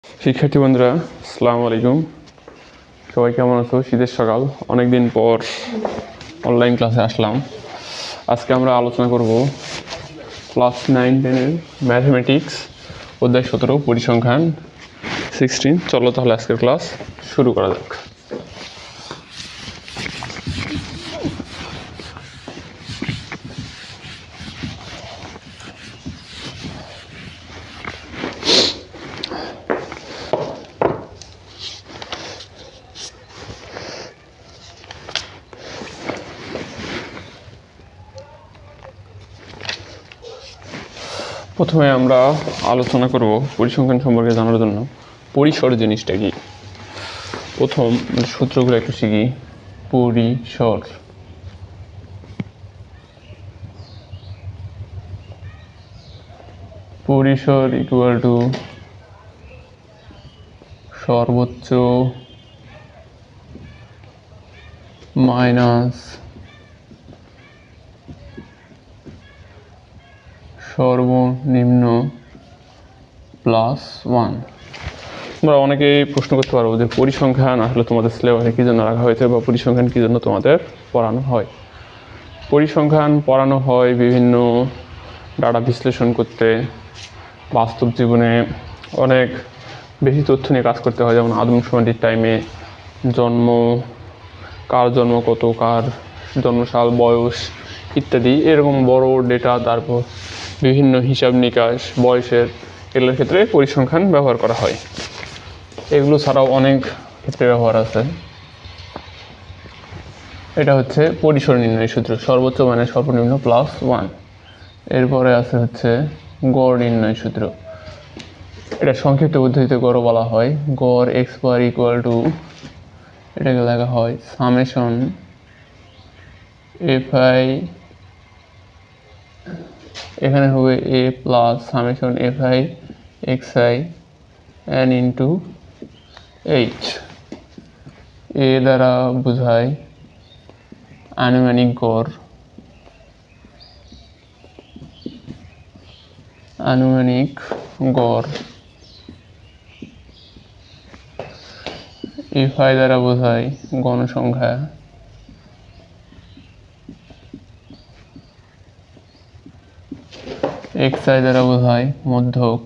শিক্ষার্থী বন্ধুরা, আসসালামু আলাইকুম। সবাই কেমন আছো? শীতের সকাল, অনেকদিন পর অনলাইন ক্লাসে আসলাম। আজকে আমরা আলোচনা করব ক্লাস 9-10-এর ম্যাথমেটিক্স অধ্যায় 17 পরিসংখ্যান 16। চলো তাহলে আজকের ক্লাস শুরু করা যাক। প্রথমে আমরা আলোচনা করব পরিসংখ্যান সম্পর্কে জানার জন্য পরিসর জিনিসটা কি। প্রথম সূত্রগুলো একটু শিখি। পরিসর পরিসর ইকুয়াল টু সর্বোচ্চ মাইনাস সর্বনিম্ন প্লাস 1। তোমরা অনেকেই প্রশ্ন করতে পারবো যে পরিসংখ্যান আসলে তোমাদের সিলেবাসে কী জন্য রাখা হয়েছে বা পরিসংখ্যান কী জন্য তোমাদের পড়ানো হয়। পরিসংখ্যান পড়ানো হয় বিভিন্ন ডাটা বিশ্লেষণ করতে, বাস্তব জীবনে অনেক বেশি তথ্য নিয়ে কাজ করতে হয়। যেমন আদমশুমারির টাইমে জন্ম, কার জন্ম কত, কার জন্মসাল, বয়স ইত্যাদি, এরকম বড় ডেটা, তারপর বিভিন্ন হিসাব নিকাশ বয়সের, এগুলোর ক্ষেত্রে পরিসংখ্যান ব্যবহার করা হয়। এগুলো ছাড়াও অনেক ক্ষেত্রে ব্যবহার আছে। এটা হচ্ছে পরিসর নির্ণয় সূত্র, সর্বোচ্চ মানে সর্বনিম্ন প্লাস 1। এরপরে আছে হচ্ছে গড় নির্ণয় সূত্র। এটা সংক্ষিপ্ত পদ্ধতিতে গড় বলা হয়। গড় এক্স বার ইকুয়াল টু, এটাকে লেখা হয় সামেশন এফ আই, এখানে হবে a plus summation f i x i n into h. A দ্বারা বোঝায় আনুমানিক গড়, আনুমানিক গড়। এফ আই দ্বারা বোঝায় গণসংখ্যা, এক্স আই দ্বারা বোঝায় মধ্যক,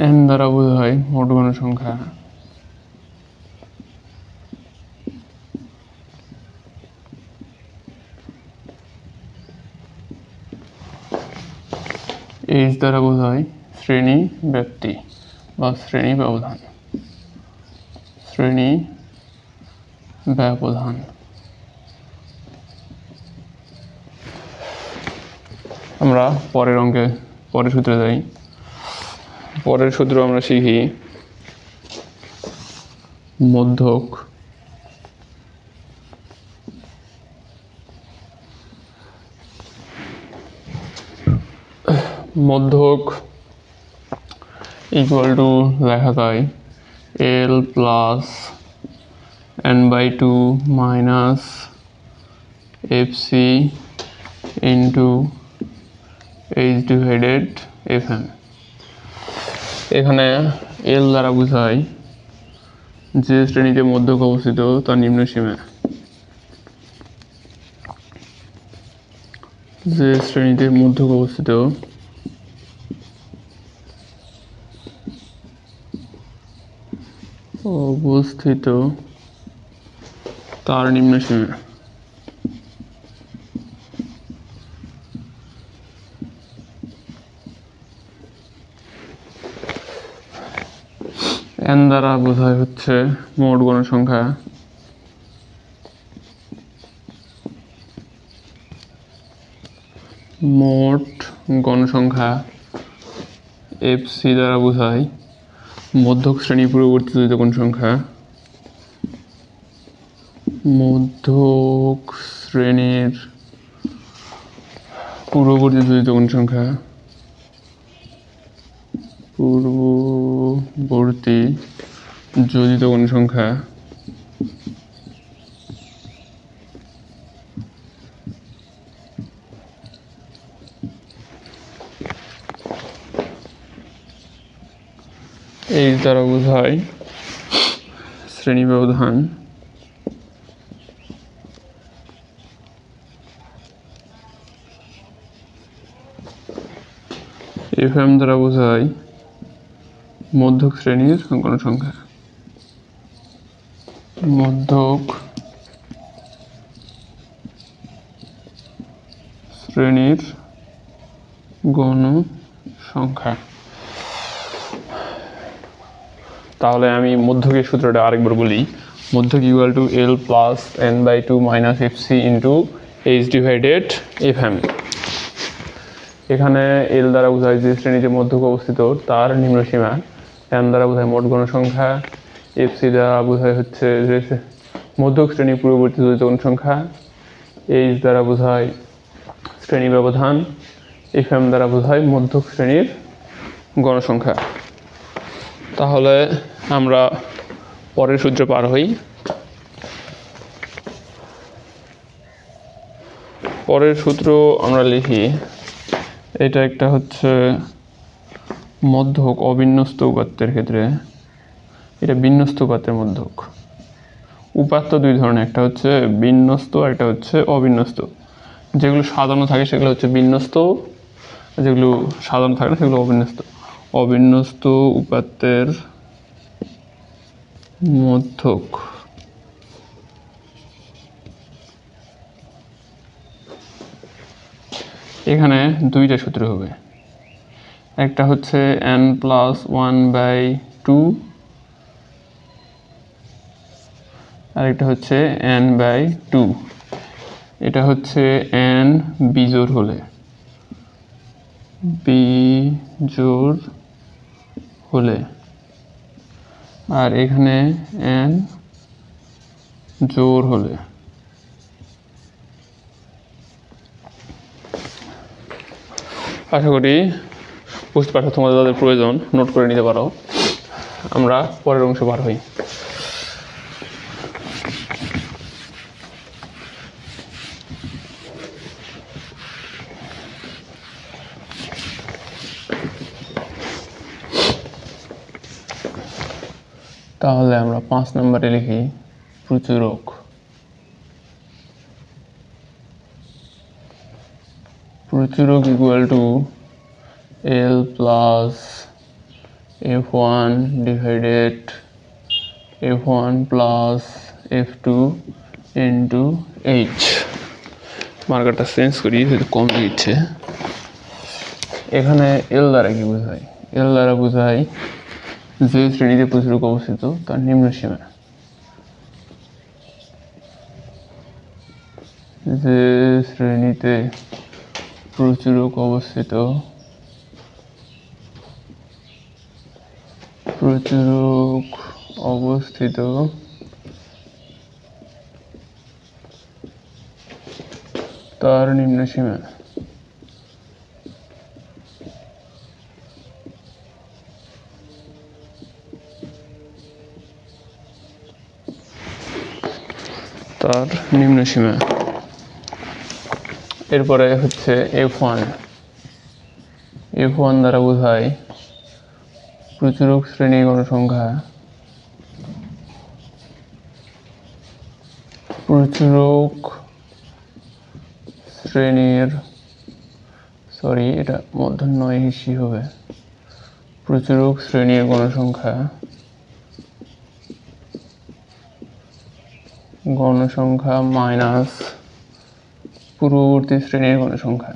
এন দ্বারা বোঝায় মোট গণসংখ্যা। এইচ দ্বারা বোঝায় শ্রেণী ব্যাপ্তি বা শ্রেণী ব্যবধান, শ্রেণী ব্যবধান। আমরা পরের সূত্রে যাই। পরের সূত্র আমরা শিখি মধ্যক ইকুয়াল টু লেখা যায় l plus n/2 minus f c into h divided f m. এখানে এল দ্বারা বোঝায় যে শ্রেণীতে মধ্যক অবস্থিত তার নিম্ন সীমা, যে শ্রেণীতে মধ্যক অবস্থিত তার নিম্ন সীমা। এন দ্বারা বোঝায় হচ্ছে মোট গণসংখ্যা, মোট গণসংখ্যা। এফ সি দ্বারা বোঝায় মধ্যক শ্রেণী পূর্ববর্তী জড়িত গণসংখ্যা, মধ্যক শ্রেণীর পূর্ববর্তী জড়িত গণসংখ্যা, পূর্ববর্তী জড়িত গণসংখ্যা। এইচ দ্বারা বোঝায় শ্রেণী ব্যবধান, FM দ্বারা বোঝায় মধ্যক শ্রেণীর গণসংখ্যা, মধ্যক শ্রেণীর গণসংখ্যা। তাহলে আমি মধ্যকের সূত্রটা আরেকবার বলি। মধ্যক equal to L plus n/2 minus FC into H divided FM। এখানে L দ্বারা বোঝায় যে শ্রেণীতে মধ্যক অবস্থিত তার নিম্নসীমা, n দ্বারা বোঝায় মোট গণসংখ্যা, FC দ্বারা বোঝায় হচ্ছে যে মধ্যক শ্রেণী পূর্ববর্তী জড়িত গণসংখ্যা, H দ্বারা বোঝায় শ্রেণী ব্যবধান, FM দ্বারা বোঝায় মধ্যক শ্রেণীর গণসংখ্যা। তাহলে আমরা পরের সূত্রে পার হই। পরের সূত্র আমরা লিখি, এটা একটা হচ্ছে মধ্যক অবিন্যস্ত উপাত্তের ক্ষেত্রে, এটা বিন্যস্ত উপাত্তের মধ্যক। উপাত্ত দুই ধরনের, একটা হচ্ছে বিন্যস্ত, একটা হচ্ছে অবিন্যস্ত। যেগুলো সাজানো থাকে সেগুলো হচ্ছে বিন্যস্ত, যেগুলো সাজানো থাকে না সেগুলো অবিন্যস্ত। অবিন্যস্ত উপাত্তের মধ্যক এখানে দুইটা সূত্র হবে, একটা হচ্ছে n+1/2 আর একটা হচ্ছে n/2। এটা হচ্ছে n বিজোড় হলে, আর এখানে n জোড় হলে। আশা করি বুঝতে পারছো, তোমাদের যাদের প্রয়োজন নোট করে নিতে পারো। আমরা পরের অংশ পার হই। তাহলে আমরা 5 নম্বরে লিখি প্রচুরক। প্রচুরক equal to L plus F1 divided F1 plus F2 into H। মার্কারটা চেঞ্জ করি, হয়তো কম দিচ্ছে। এখানে L দ্বারা কি বোঝায়? L দ্বারা বোঝায় যে শ্রেণীতে প্রচুরক অবস্থিত তার নিম্নসীমা, যে শ্রেণীতে প্রচুরক অবস্থিত তার নিম্নসীমা। তার নিম্নসীমা। এরপরে হচ্ছে F1 দ্বারা বোঝায় প্রচুরক শ্রেণীর গণসংখ্যা, প্রচুরক শ্রেণীর এটা মূর্ধন্য হিসি হবে, প্রচুরক শ্রেণীর গণসংখ্যা মাইনাস পূর্ববর্তী শ্রেণীর গণসংখ্যা,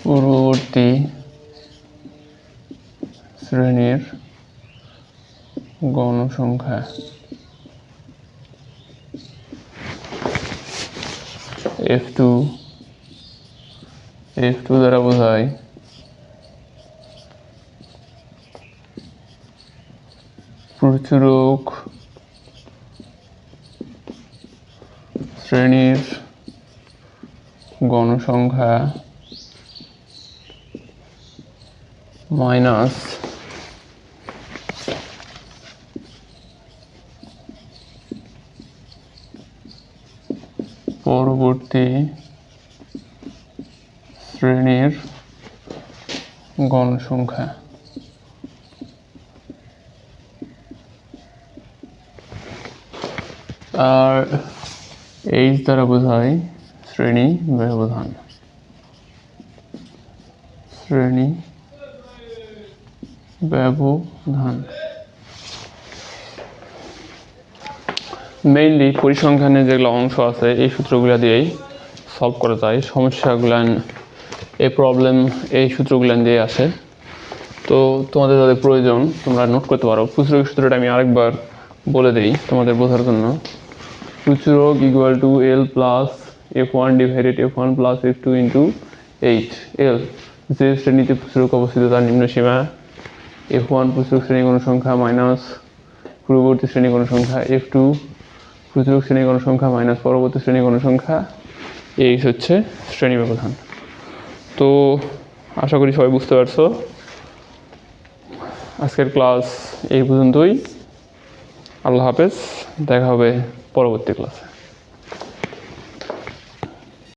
পূর্ববর্তী শ্রেণীর গণসংখ্যা। F2 দ্বারা বোঝায় প্রচুরক শ্রেণীর গণসংখ্যা মাইনাস পরবর্তী শ্রেণীর গণ সংখ্যা। আর এইচ দ্বারা বোঝায় শ্রেণী ব্যবধান। শ্রেণী ব্যবধান মেইনলি পরিসংখ্যানে যেগুলো অংশ আছে এই সূত্রগুলো দিয়েই সলভ করা যায় সমস্যাগুলান। এই প্রবলেম এই সূত্রগুলান দিয়ে আসে। তো তোমাদের যাদের প্রয়োজন তোমরা নোট করতে পারো। প্রচুরক সূত্রটা আমি আরেকবার বলে দিই তোমাদের বোঝার জন্য। প্রচুরক equal to l plus f1 divided f1 plus f2 into h. L যে শ্রেণীতে প্রচুরক অবস্থিত তার নিম্ন সীমা, f1 প্রচুরক শ্রেণী গণসংখ্যা মাইনাস পূর্ববর্তী শ্রেণী গণসংখ্যা, f2 প্রচুরক শ্রেণী গণসংখ্যা মাইনাস পরবর্তী শ্রেণী গণসংখ্যা, এইচ হচ্ছে শ্রেণী ব্যবধান। তো আশা করি সবাই বুঝতে পারছো। আজকের ক্লাস এই পর্যন্তই। আল্লাহ হাফেজ, দেখা হবে পরবর্তী ক্লাসে।